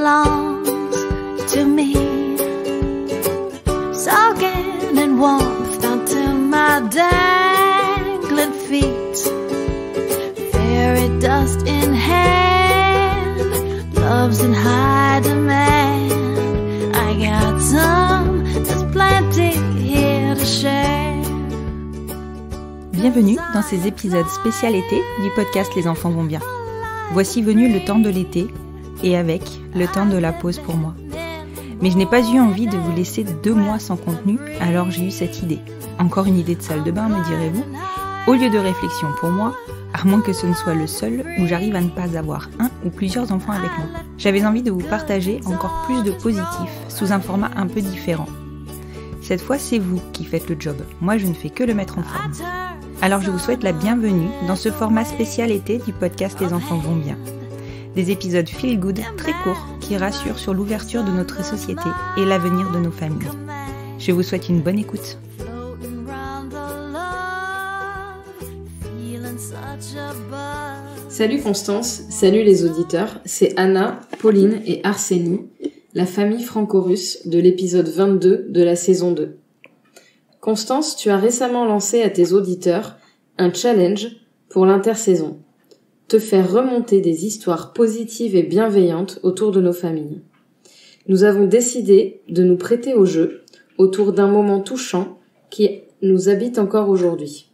belongs to me. Soaking in warmth until my dangling feet. Fairy dust in hand, love's in high demand. I got some, there's plenty here to share. Bienvenue dans ces épisodes spécial été du podcast Les enfants vont bien. Voici venu le temps de l'été et avec le temps de la pause pour moi. Mais je n'ai pas eu envie de vous laisser 2 mois sans contenu, alors j'ai eu cette idée. Encore une idée de salle de bain, me direz-vous? Au lieu de réflexion pour moi, à moins que ce ne soit le seul où j'arrive à ne pas avoir un ou plusieurs enfants avec moi. J'avais envie de vous partager encore plus de positif sous un format un peu différent. Cette fois, c'est vous qui faites le job. Moi, je ne fais que le mettre en forme. Alors je vous souhaite la bienvenue dans ce format spécial été du podcast Les enfants vont bien. Des épisodes feel good très courts qui rassurent sur l'ouverture de notre société et l'avenir de nos familles. Je vous souhaite une bonne écoute. Salut Constance, salut les auditeurs, c'est Anna, Pauline et Arsénie, la famille franco-russe de l'épisode 22 de la saison 2. Constance, tu as récemment lancé à tes auditeurs un challenge pour l'intersaison. Te faire remonter des histoires positives et bienveillantes autour de nos familles. Nous avons décidé de nous prêter au jeu autour d'un moment touchant qui nous habite encore aujourd'hui.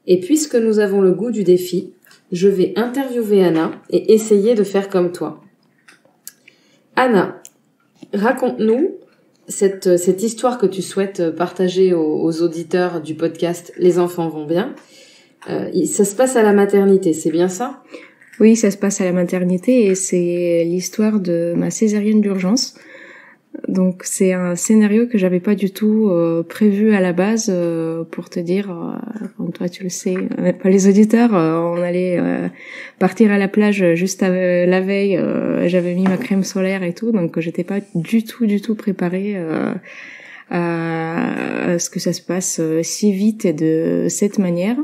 Et puisque nous avons le goût du défi, je vais interviewer Anna et essayer de faire comme toi. Anna, raconte-nous cette histoire que tu souhaites partager aux auditeurs du podcast Les enfants vont bien. Ça se passe à la maternité, c'est bien ça? Oui, ça se passe à la maternité et c'est l'histoire de ma césarienne d'urgence. Donc c'est un scénario que j'avais pas du tout prévu à la base, pour te dire, comme toi tu le sais, pas les auditeurs, on allait partir à la plage juste la veille, j'avais mis ma crème solaire et tout, donc j'étais pas du tout préparée à ce que ça se passe si vite et de cette manière.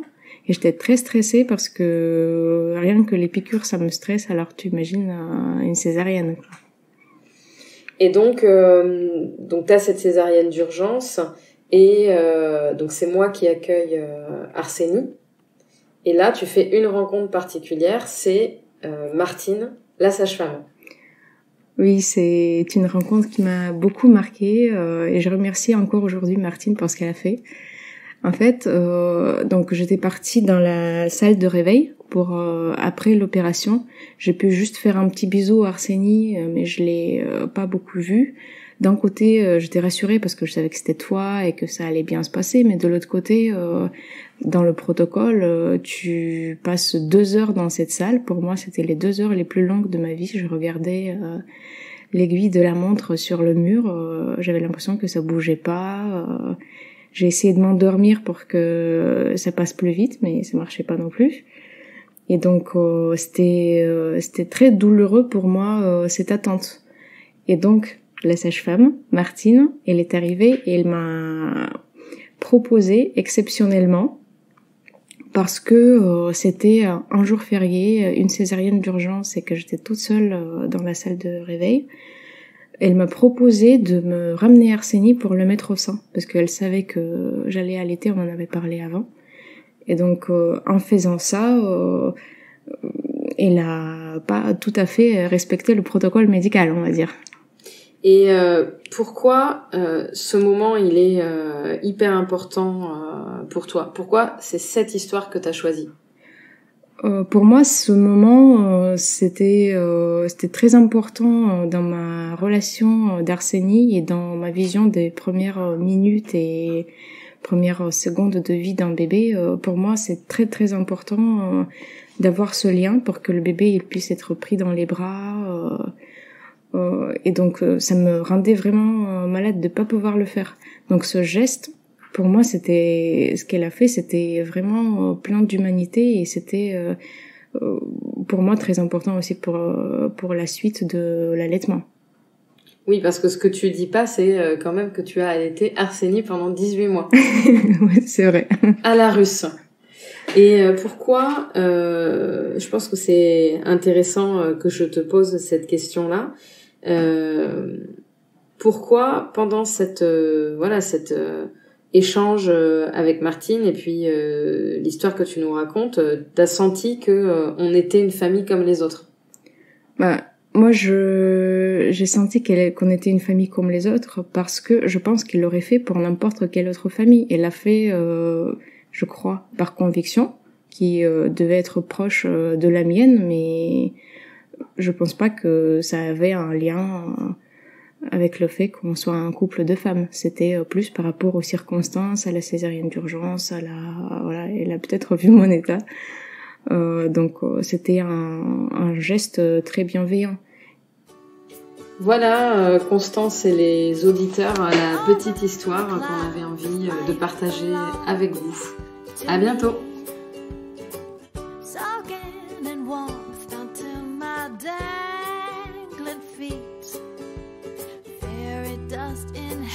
Et j'étais très stressée parce que rien que les piqûres ça me stresse, alors tu imagines une césarienne, quoi. Et donc t'as cette césarienne d'urgence et donc c'est moi qui accueille Arsénie. Et là, tu fais une rencontre particulière, c'est Martine, la sage-femme. Oui, c'est une rencontre qui m'a beaucoup marquée et je remercie encore aujourd'hui Martine pour ce qu'elle a fait. En fait, donc j'étais partie dans la salle de réveil pour après l'opération. J'ai pu juste faire un petit bisou à Arsénie, mais je l'ai pas beaucoup vue. D'un côté, j'étais rassurée parce que je savais que c'était toi et que ça allait bien se passer, mais de l'autre côté, dans le protocole, tu passes 2 heures dans cette salle. Pour moi, c'était les 2 heures les plus longues de ma vie. Je regardais l'aiguille de la montre sur le mur. J'avais l'impression que ça bougeait pas. J'ai essayé de m'endormir pour que ça passe plus vite, mais ça marchait pas non plus. Et donc c'était très douloureux pour moi cette attente. Et donc la sage-femme Martine, elle est arrivée et elle m'a proposé exceptionnellement, parce que c'était un jour férié, une césarienne d'urgence et que j'étais toute seule dans la salle de réveil. Elle m'a proposé de me ramener Arsénie pour le mettre au sein, parce qu'elle savait que j'allais allaiter, on en avait parlé avant. Et donc, en faisant ça, elle a pas tout à fait respecté le protocole médical, on va dire. Et pourquoi ce moment, il est hyper important pour toi? Pourquoi c'est cette histoire que tu as choisie? Pour moi, ce moment, c'était très important dans ma relation d'Arsénie et dans ma vision des premières minutes et premières secondes de vie d'un bébé. Pour moi, c'est très très important d'avoir ce lien pour que le bébé il puisse être pris dans les bras. Et donc, ça me rendait vraiment malade de pas pouvoir le faire. Donc, ce geste, pour moi, c'était ce qu'elle a fait, c'était vraiment plein d'humanité et c'était pour moi très important aussi pour la suite de l'allaitement. Oui, parce que ce que tu dis pas, c'est quand même que tu as allaité Arsénie pendant 18 mois. Oui, c'est vrai. À la russe. Et pourquoi je pense que c'est intéressant que je te pose cette question-là. Pourquoi pendant cet échange avec Martine et puis l'histoire que tu nous racontes, t'as senti que on était une famille comme les autres? Moi, j'ai senti qu'on était une famille comme les autres parce que je pense qu'il l'aurait fait pour n'importe quelle autre famille. Elle l'a fait, je crois, par conviction, qui devait être proche de la mienne, mais je pense pas que ça avait un lien avec le fait qu'on soit un couple de femmes. C'était plus par rapport aux circonstances, à la césarienne d'urgence, voilà, elle a peut-être vu mon état. Donc c'était un geste très bienveillant. Voilà, Constance et les auditeurs, la petite histoire qu'on avait envie de partager avec vous. À bientôt.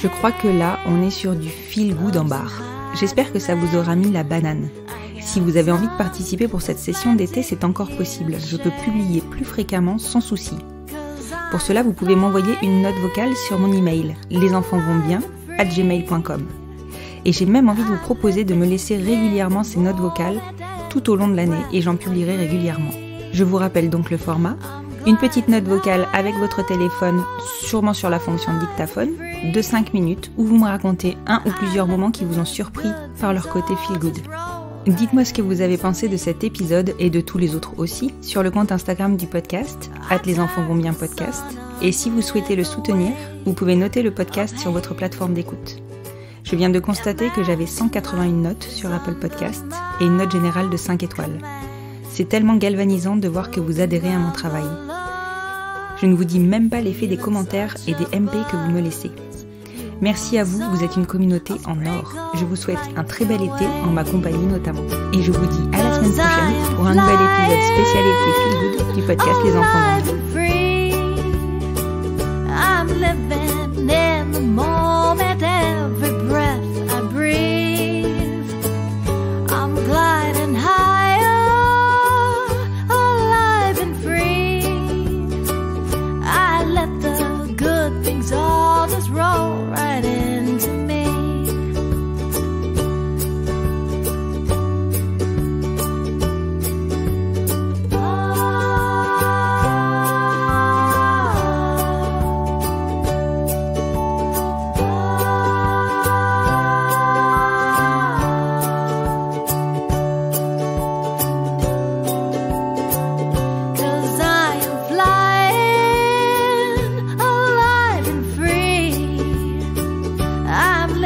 Je crois que là, on est sur du feel good en barre. J'espère que ça vous aura mis la banane. Si vous avez envie de participer pour cette session d'été, c'est encore possible. Je peux publier plus fréquemment sans souci. Pour cela, vous pouvez m'envoyer une note vocale sur mon email lesenfantsvontsbien@gmail.com. Et j'ai même envie de vous proposer de me laisser régulièrement ces notes vocales tout au long de l'année et j'en publierai régulièrement. Je vous rappelle donc le format. Une petite note vocale avec votre téléphone, sûrement sur la fonction dictaphone, de 5 minutes où vous me racontez un ou plusieurs moments qui vous ont surpris par leur côté feel good. Dites-moi ce que vous avez pensé de cet épisode et de tous les autres aussi sur le compte Instagram du podcast, @lesenfantsvontsbien-podcast. Et si vous souhaitez le soutenir, vous pouvez noter le podcast sur votre plateforme d'écoute. Je viens de constater que j'avais 181 notes sur Apple Podcast et une note générale de 5 étoiles. C'est tellement galvanisant de voir que vous adhérez à mon travail. Je ne vous dis même pas l'effet des commentaires et des MP que vous me laissez. Merci à vous, vous êtes une communauté en or. Je vous souhaite un très bel été en ma compagnie notamment. Et je vous dis à la semaine prochaine pour un nouvel épisode spécialité Feel Good du podcast Les Enfants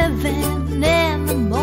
living in the moment.